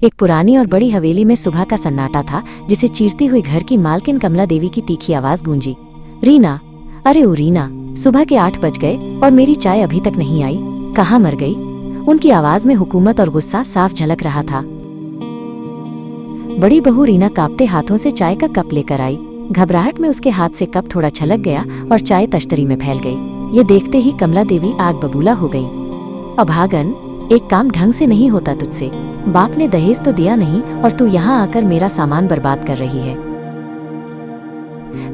एक पुरानी और बड़ी हवेली में सुबह का सन्नाटा था, जिसे चीरती हुई घर की मालकिन कमला देवी की तीखी आवाज गूंजी। रीना, अरे ओ रीना, सुबह के 8 बज गए और मेरी चाय अभी तक नहीं आई, कहाँ मर गई? उनकी आवाज में हुकूमत और गुस्सा साफ झलक रहा था। बड़ी बहू रीना कांपते हाथों से चाय का कप लेकर आई। घबराहट में उसके हाथ से कप थोड़ा छलक गया और चाय तश्तरी में फैल गई। ये देखते ही कमला देवी आग बबूला हो गई। अभागन, एक काम ढंग से नहीं होता तुझसे। बाप ने दहेज तो दिया नहीं और तू यहाँ आकर मेरा सामान बर्बाद कर रही है।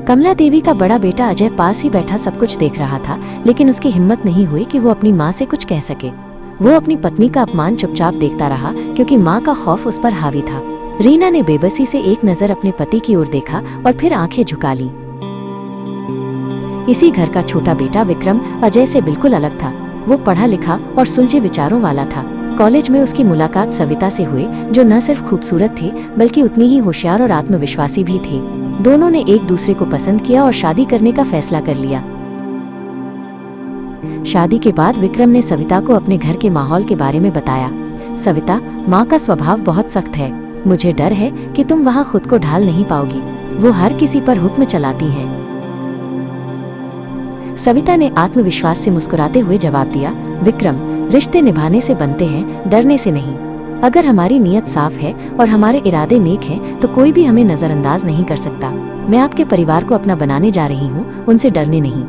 कमला देवी का बड़ा बेटा अजय पास ही बैठा सब कुछ देख रहा था, लेकिन उसकी हिम्मत नहीं हुई कि वो अपनी माँ से कुछ कह सके। वो अपनी पत्नी का अपमान चुपचाप देखता रहा, क्योंकि माँ का खौफ उस पर हावी था। रीना ने बेबसी से एक नजर अपने पति की ओर देखा और फिर आंखें झुका ली। इसी घर का छोटा बेटा विक्रम अजय से बिल्कुल अलग था। वो पढ़ा लिखा और सुलझे विचारों वाला था। कॉलेज में उसकी मुलाकात सविता से हुई, जो न सिर्फ खूबसूरत थी बल्कि उतनी ही होशियार और आत्मविश्वासी भी थी। दोनों ने एक दूसरे को पसंद किया और शादी करने का फैसला कर लिया। शादी के बाद विक्रम ने सविता को अपने घर के माहौल के बारे में बताया। सविता, माँ का स्वभाव बहुत सख्त है। मुझे डर है कि तुम वहाँ खुद को ढाल नहीं पाओगी। वो हर किसी पर हुक्म चलाती हैं। सविता ने आत्मविश्वास से मुस्कुराते हुए जवाब दिया, विक्रम, रिश्ते निभाने से बनते हैं, डरने से नहीं। अगर हमारी नीयत साफ है और हमारे इरादे नेक हैं, तो कोई भी हमें नजरअंदाज नहीं कर सकता। मैं आपके परिवार को अपना बनाने जा रही हूँ, उनसे डरने नहीं।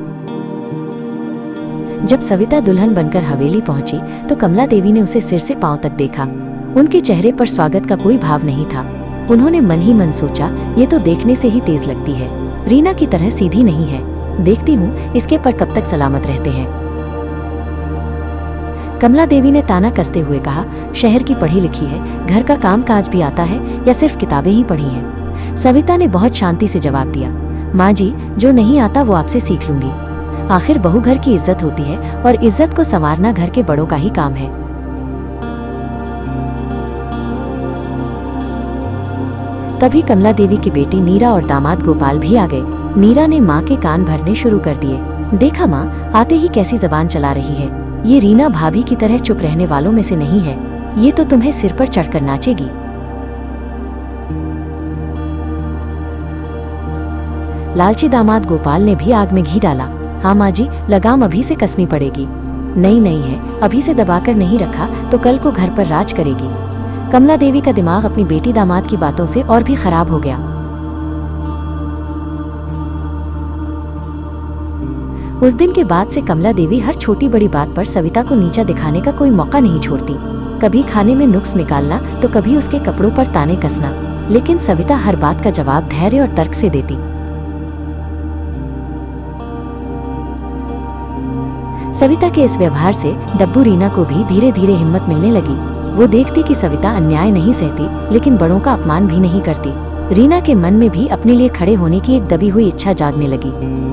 जब सविता दुल्हन बनकर हवेली पहुंची तो कमला देवी ने उसे सिर से पांव तक देखा। उनके चेहरे पर स्वागत का कोई भाव नहीं था। उन्होंने मन ही मन सोचा, ये तो देखने से ही तेज लगती है, रीना की तरह सीधी नहीं है। देखती हूँ इसके पर कब तक सलामत रहते हैं। कमला देवी ने ताना कसते हुए कहा, शहर की पढ़ी लिखी है, घर का काम काज भी आता है या सिर्फ किताबें ही पढ़ी हैं? सविता ने बहुत शांति से जवाब दिया, माँ जी, जो नहीं आता वो आपसे सीख लूंगी। आखिर बहू घर की इज्जत होती है और इज्जत को संवारना घर के बड़ों का ही काम है। तभी कमला देवी की बेटी नीरा और दामाद गोपाल भी आ गए। नीरा ने माँ के कान भरने शुरू कर दिए। देखा माँ, आते ही कैसी जबान चला रही है। ये रीना भाभी की तरह चुप रहने वालों में से नहीं है। ये तो तुम्हें सिर पर चढ़कर नाचेगी। लालची दामाद गोपाल ने भी आग में घी डाला। हाँ माँ जी, लगाम अभी से कसनी पड़ेगी। नहीं है, अभी से दबाकर नहीं रखा तो कल को घर पर राज करेगी। कमला देवी का दिमाग अपनी बेटी दामाद की बातों से और भी खराब हो गया। उस दिन के बाद से कमला देवी हर छोटी बड़ी बात पर सविता को नीचा दिखाने का कोई मौका नहीं छोड़ती। कभी खाने में नुक्स निकालना तो कभी उसके कपड़ों पर ताने कसना, लेकिन सविता हर बात का जवाब धैर्य और तर्क से देती। सविता के इस व्यवहार से डब्बू रीना को भी धीरे धीरे हिम्मत मिलने लगी। वो देखती कि सविता अन्याय नहीं सहती, लेकिन बड़ों का अपमान भी नहीं करती। रीना के मन में भी अपने लिए खड़े होने की एक दबी हुई इच्छा जागने लगी।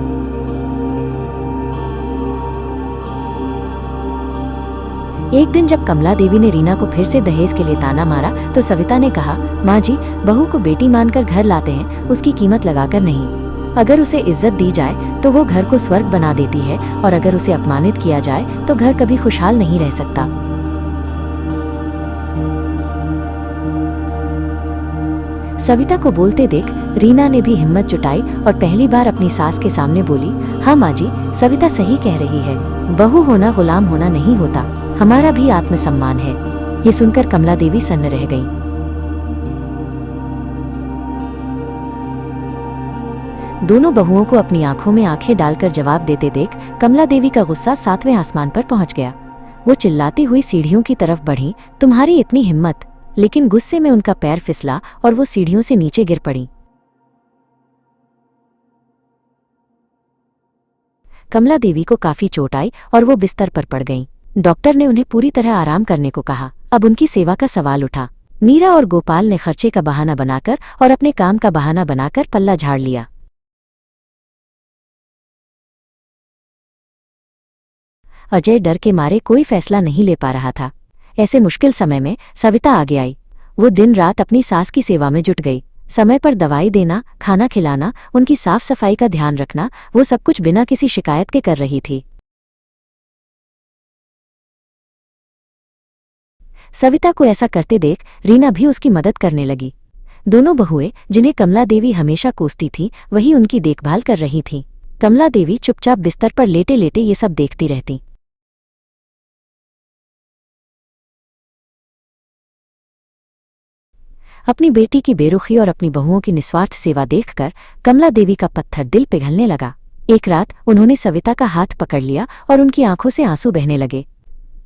एक दिन जब कमला देवी ने रीना को फिर से दहेज के लिए ताना मारा तो सविता ने कहा, माँ जी, बहू को बेटी मानकर घर लाते हैं, उसकी कीमत लगाकर नहीं। अगर उसे इज्जत दी जाए तो वो घर को स्वर्ग बना देती है, और अगर उसे अपमानित किया जाए तो घर कभी खुशहाल नहीं रह सकता। सविता को बोलते देख रीना ने भी हिम्मत जुटाई और पहली बार अपनी सास के सामने बोली, हाँ माँ जी, सविता सही कह रही है। बहू होना गुलाम होना नहीं होता, हमारा भी आत्मसम्मान है। ये सुनकर कमला देवी सन्न रह गई। दोनों बहुओं को अपनी आंखों में आंखें डालकर जवाब देते देख कमला देवी का गुस्सा 7वें आसमान पर पहुंच गया। वो चिल्लाती हुई सीढ़ियों की तरफ बढ़ी, तुम्हारी इतनी हिम्मत! लेकिन गुस्से में उनका पैर फिसला और वो सीढ़ियों से नीचे गिर पड़ी। कमला देवी को काफी चोट आई और वो बिस्तर पर पड़ गईं। डॉक्टर ने उन्हें पूरी तरह आराम करने को कहा। अब उनकी सेवा का सवाल उठा। नीरा और गोपाल ने खर्चे का बहाना बनाकर और अपने काम का बहाना बनाकर पल्ला झाड़ लिया। अजय डर के मारे कोई फैसला नहीं ले पा रहा था। ऐसे मुश्किल समय में सविता आगे आई। वो दिन रात अपनी सास की सेवा में जुट गई। समय पर दवाई देना, खाना खिलाना, उनकी साफ सफाई का ध्यान रखना, वो सब कुछ बिना किसी शिकायत के कर रही थी। सविता को ऐसा करते देख रीना भी उसकी मदद करने लगी। दोनों बहुएं जिन्हें कमला देवी हमेशा कोसती थी वही उनकी देखभाल कर रही थीं। कमला देवी चुपचाप बिस्तर पर लेटे लेटे ये सब देखती रहती। अपनी बेटी की बेरुखी और अपनी बहुओं की निस्वार्थ सेवा देखकर कमला देवी का पत्थर दिल पिघलने लगा। एक रात उन्होंने सविता का हाथ पकड़ लिया और उनकी आंखों से आंसू बहने लगे।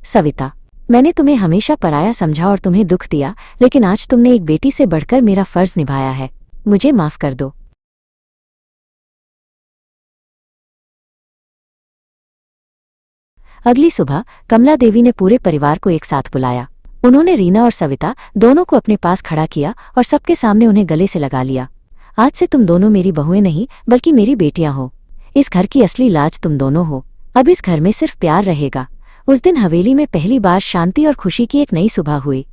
सविता, मैंने तुम्हें हमेशा पराया समझा और तुम्हें दुख दिया, लेकिन आज तुमने एक बेटी से बढ़कर मेरा फर्ज निभाया है। मुझे माफ कर दो। अगली सुबह कमला देवी ने पूरे परिवार को एक साथ बुलाया। उन्होंने रीना और सविता दोनों को अपने पास खड़ा किया और सबके सामने उन्हें गले से लगा लिया। आज से तुम दोनों मेरी बहुएं नहीं बल्कि मेरी बेटियां हो। इस घर की असली लाज तुम दोनों हो। अब इस घर में सिर्फ प्यार रहेगा। उस दिन हवेली में पहली बार शांति और खुशी की एक नई सुबह हुई।